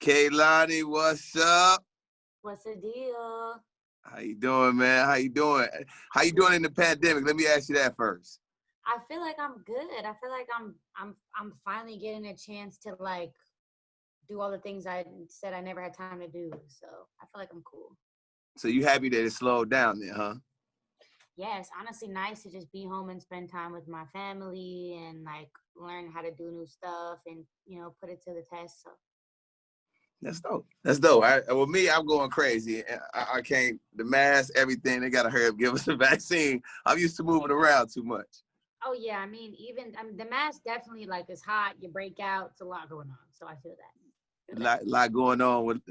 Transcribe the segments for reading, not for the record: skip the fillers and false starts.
Kehlani, what's up? What's the deal? How you doing, man? How you doing? How you doing in the pandemic? Let me ask you that first. I feel like I'm good. I feel like I'm finally getting a chance to like do all the things I said I never had time to do. So I feel like I'm cool. So you happy that it slowed down then, huh? Yeah, it's honestly nice to just be home and spend time with my family and like learn how to do new stuff and put it to the test. So That's dope. That's dope. Well, me, I'm going crazy. I can't, the mask, everything, they got to hurry up, give us a vaccine. I'm used to moving around too much. oh yeah, I mean the mask definitely like is hot. You break out. It's a lot going on. So I feel that. Lot going on with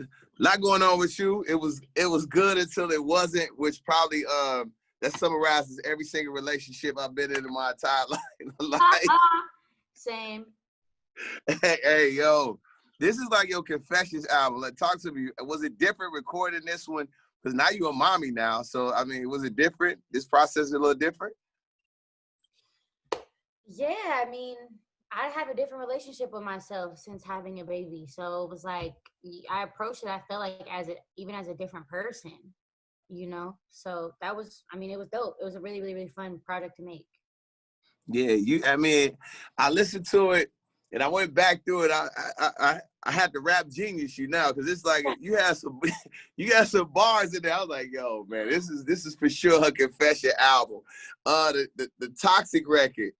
you. It was good until it wasn't, which probably that summarizes every single relationship I've been in my entire life. Same. Hey, yo, this is like your confessions album. Like, talk to me. Was it different recording this one? Because now you're a mommy now. So, I mean, was it different? This process is a little different? Yeah, I mean, I have a different relationship with myself since having a baby. So it was like I approached it, I felt like even as a different person. So that was, I mean, it was dope. It was a really, really, really fun project to make. Yeah, I mean, I listened to it and I went back through it. I had to rap genius you now because it's like you had some bars in there. I was like, yo, man, this is for sure her confession album. The Toxic record.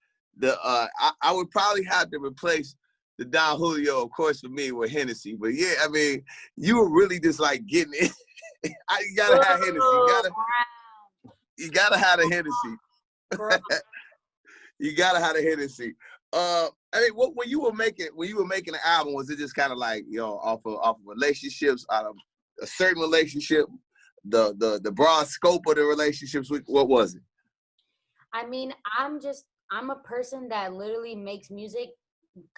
I would probably have to replace the Don Julio, of course, for me with Hennessy. But yeah, I mean, you were really just like getting it. You gotta have Hennessy. You gotta have the Hennessy. You gotta have the Hennessy. I mean, when you were making an album, was it just kind of like, off of relationships, out of a certain relationship, the broad scope of the relationships? What was it? I mean, I'm a person that literally makes music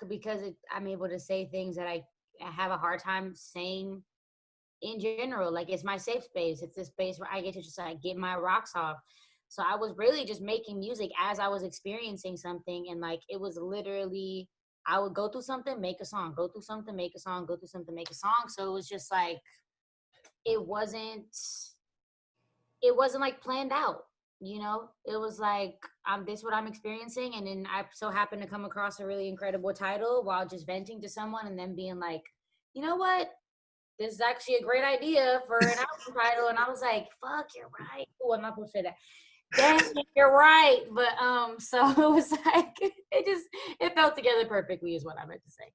because I'm able to say things that I have a hard time saying in general. Like, it's my safe space. It's this space where I get to just like get my rocks off. So I was really just making music as I was experiencing something. And like, it was literally, I would go through something, make a song, go through something, make a song, go through something, make a song. So it was just like, it wasn't like planned out. It was like, this is what I'm experiencing. And then I so happened to come across a really incredible title while just venting to someone and then being like, you know what? This is actually a great idea for an album title. And I was like, fuck, you're right. Oh, I'm not supposed to say that. Dang, you're right. But so it was like it fell together perfectly is what I meant to say.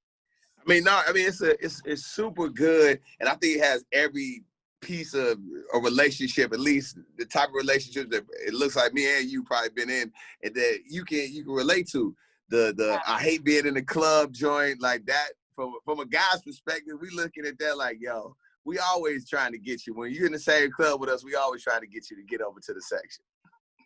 I mean, no, I mean it's super good, and I think it has every piece of a relationship, at least the type of relationship that it looks like me and you probably been in, and that you can relate to. The I hate being in the club joint like that. From a guy's perspective, we looking at that like, yo, we always trying to get you. When you're in the same club with us, we always trying to get you to get over to the section.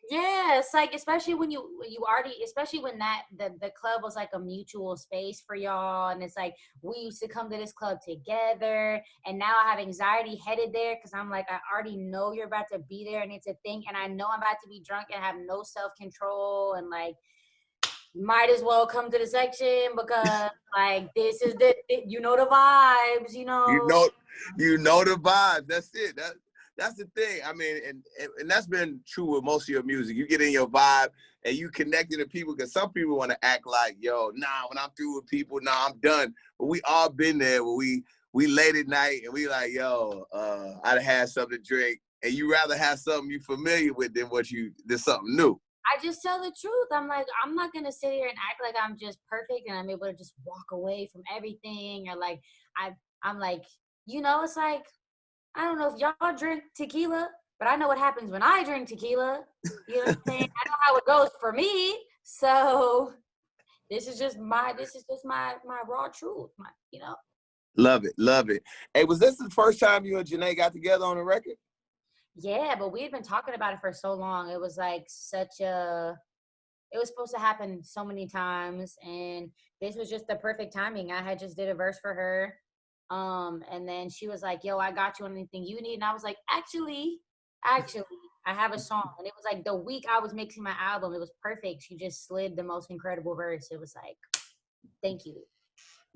Yeah, it's like, especially when you already, especially when the club was like a mutual space for y'all, and it's like we used to come to this club together, and now I have anxiety headed there because I'm like, I already know you're about to be there and it's a thing, and I know I'm about to be drunk and have no self-control, and like might as well come to the section because like this is the vibes. You know the vibes. That's it. That's the thing. I mean, and that's been true with most of your music. You get in your vibe and you connecting to people, because some people want to act like, yo, nah, when I'm through with people, nah, I'm done. But we all been there where we late at night and we like, yo, I done had something to drink, and you rather have something you familiar with than than something new. I just tell the truth. I'm like, I'm not going to sit here and act like I'm just perfect and I'm able to just walk away from everything. Or like, I'm like, it's like, I don't know if y'all drink tequila, but I know what happens when I drink tequila. You know what I'm saying? I know how it goes for me. So this is just my raw truth. Love it, love it. Hey, was this the first time you and Jhené got together on a record? Yeah, but we had been talking about it for so long. It was like it was supposed to happen so many times, and this was just the perfect timing. I had just did a verse for her. And then she was like, yo, I got you on anything you need. And I was like, actually, I have a song. And it was like the week I was mixing my album. It was perfect. She just slid the most incredible verse. It was like, thank you.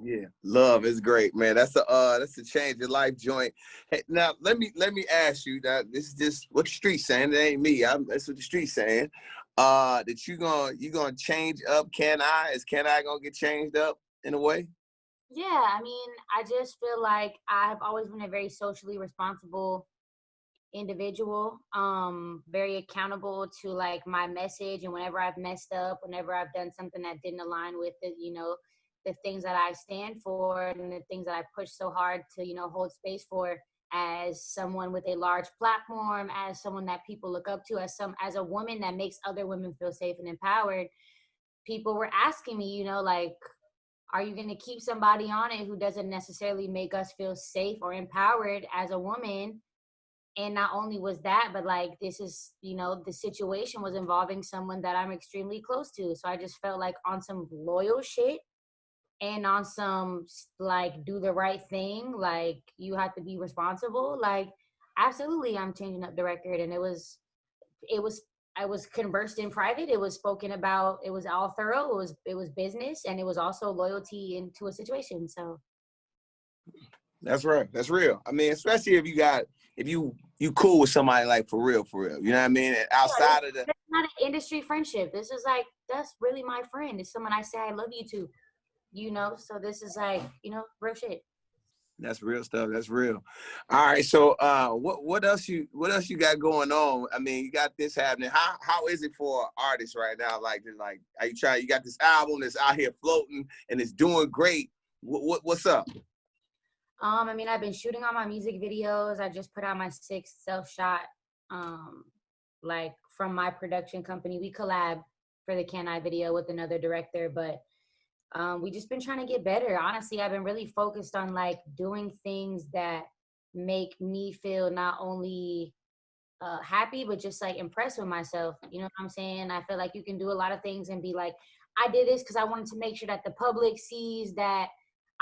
Yeah, love is great, man. That's a change your life joint. Hey, now let me ask you that this is just what the street saying. It ain't me. That's what the street saying. That you gonna change up? Is Can I gonna get changed up in a way? Yeah, I mean, I just feel like I've always been a very socially responsible individual, very accountable to like my message, and whenever I've messed up, whenever I've done something that didn't align with the, the things that I stand for and the things that I push so hard to, hold space for, as someone with a large platform, as someone that people look up to, as a woman that makes other women feel safe and empowered. People were asking me, like, are you going to keep somebody on it who doesn't necessarily make us feel safe or empowered as a woman? And not only was that, but like, this is, the situation was involving someone that I'm extremely close to. So I just felt like on some loyal shit and on some like do the right thing, like you have to be responsible. Like, absolutely, I'm changing up the record. And it was I was conversed in private. It was spoken about. It was all thorough. It was business, and it was also loyalty into a situation. So That's right. That's real. I mean, especially if you cool with somebody like for real, for real. You know what I mean? And yeah, outside of the it's not an industry friendship. This is like, that's really my friend. It's someone I say I love you to. So this is like, real shit. That's real stuff. That's real. All right. So what else you got going on? I mean, you got this happening. How is it for artists right now? Like are you got this album that's out here floating and it's doing great. What's up? I mean, I've been shooting all my music videos. I just put out my sixth self-shot, um, like from my production company. We collab for the Can I video with another director, but we just been trying to get better. Honestly, I've been really focused on like doing things that make me feel not only happy, but just like impressed with myself. You know what I'm saying? I feel like you can do a lot of things and be like, I did this because I wanted to make sure that the public sees that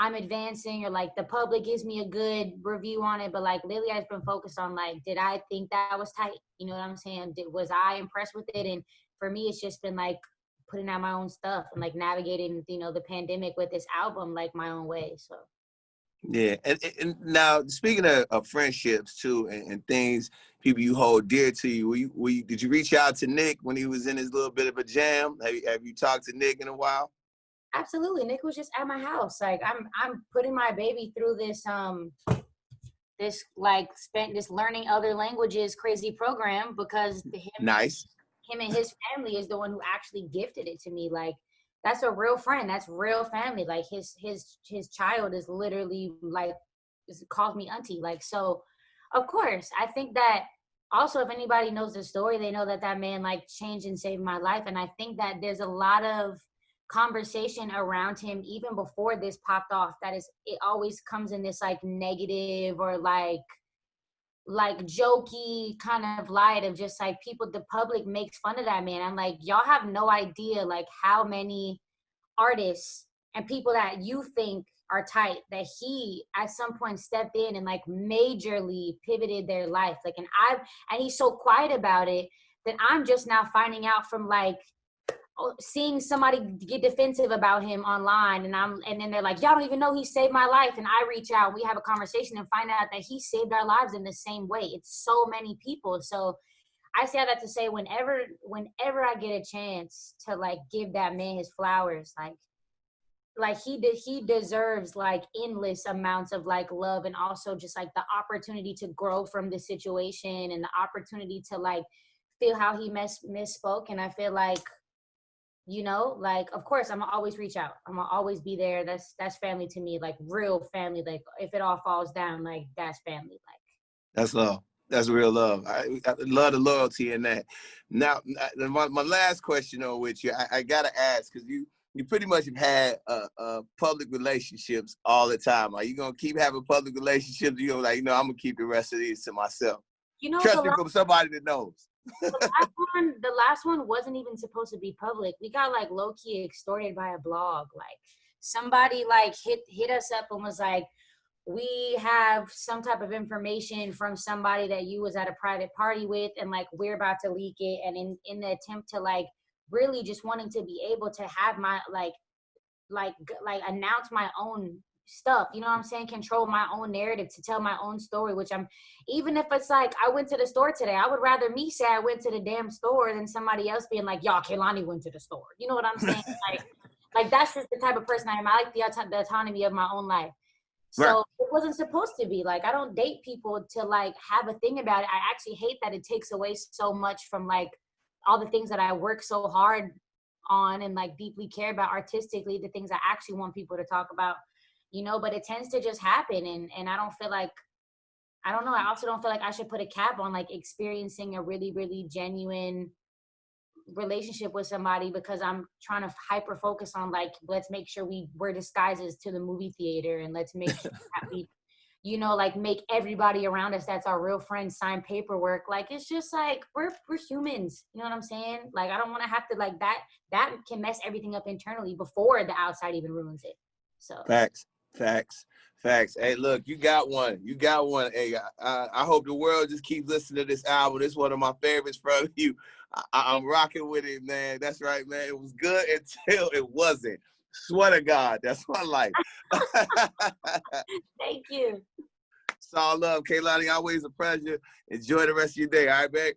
I'm advancing, or like the public gives me a good review on it. But like lately I've been focused on like, did I think that was tight? You know what I'm saying? Was I impressed with it? And for me, it's just been like putting out my own stuff and like navigating, the pandemic with this album like my own way. So Yeah, and now speaking of friendships too, and things people you hold dear to you, did you reach out to Nick when he was in his little bit of a jam? Have you talked to Nick in a while? absolutely, Nick was just at my house. Like I'm putting my baby through this like spent this learning other languages crazy program because Nice. him and his family is the one who actually gifted it to me. Like, that's a real friend. That's real family. Like his child is literally like calls me auntie. Like, so of course I think that also, if anybody knows the story, they know that that man like changed and saved my life. And I think that there's a lot of conversation around him even before this popped off that is, it always comes in this like negative or like jokey kind of light of just like people, the public makes fun of that man. I'm like, y'all have no idea like how many artists and people that you think are tight that he at some point stepped in and like majorly pivoted their life. Like, and he's so quiet about it that I'm just now finding out from like seeing somebody get defensive about him online, and then they're like, y'all don't even know he saved my life, and I reach out, we have a conversation and find out that he saved our lives in the same way. It's so many people. So I say that to say, whenever I get a chance to like give that man his flowers, like he deserves like endless amounts of like love, and also just like the opportunity to grow from the situation and the opportunity to like feel how he misspoke. And I feel like, like, of course, I'm gonna always reach out. I'm gonna always be there. That's family to me, like real family. Like, if it all falls down, like that's family. Like, That's love. That's real love. I love the loyalty in that. Now, my last question though with you, I gotta ask, because you pretty much have had public relationships all the time. Are you gonna keep having public relationships? You know, like, I'm gonna keep the rest of these to myself. the Trust me, from somebody that knows. the last one wasn't even supposed to be public. We got like low key extorted by a blog. Like, somebody like hit us up and was like, we have some type of information from somebody that you was at a private party with, and like we're about to leak it. And in the attempt to like really just wanting to be able to have my like like announce my own stuff, you know what I'm saying? Control my own narrative to tell my own story, which even if it's like, I went to the store today, I would rather me say I went to the damn store than somebody else being like, y'all, Kehlani went to the store. You know what I'm saying? Like that's just the type of person I am. I like the autonomy of my own life. So Right. it wasn't supposed to be. Like, I don't date people to like have a thing about it. I actually hate that it takes away so much from like all the things that I work so hard on and like deeply care about artistically, the things I actually want people to talk about, you know, but it tends to just happen. And I don't feel like, I don't know. I also don't feel like I should put a cap on like experiencing a really, really genuine relationship with somebody because I'm trying to hyper focus on like, let's make sure we wear disguises to the movie theater, and let's make sure that we, you know, like make everybody around us that's our real friends sign paperwork. Like, it's just like we're humans, you know what I'm saying? Like, I don't want to have to like that can mess everything up internally before the outside even ruins it. So Facts. Hey, look, you got one. Hey, I hope the world just keeps listening to this album. It's one of my favorites from you. I'm rocking with it, man. That's right, man. It was good until it wasn't. Swear to God, that's my life. thank you. It's all love, Kehlani. Always a pleasure. Enjoy the rest of your day. All right, babe?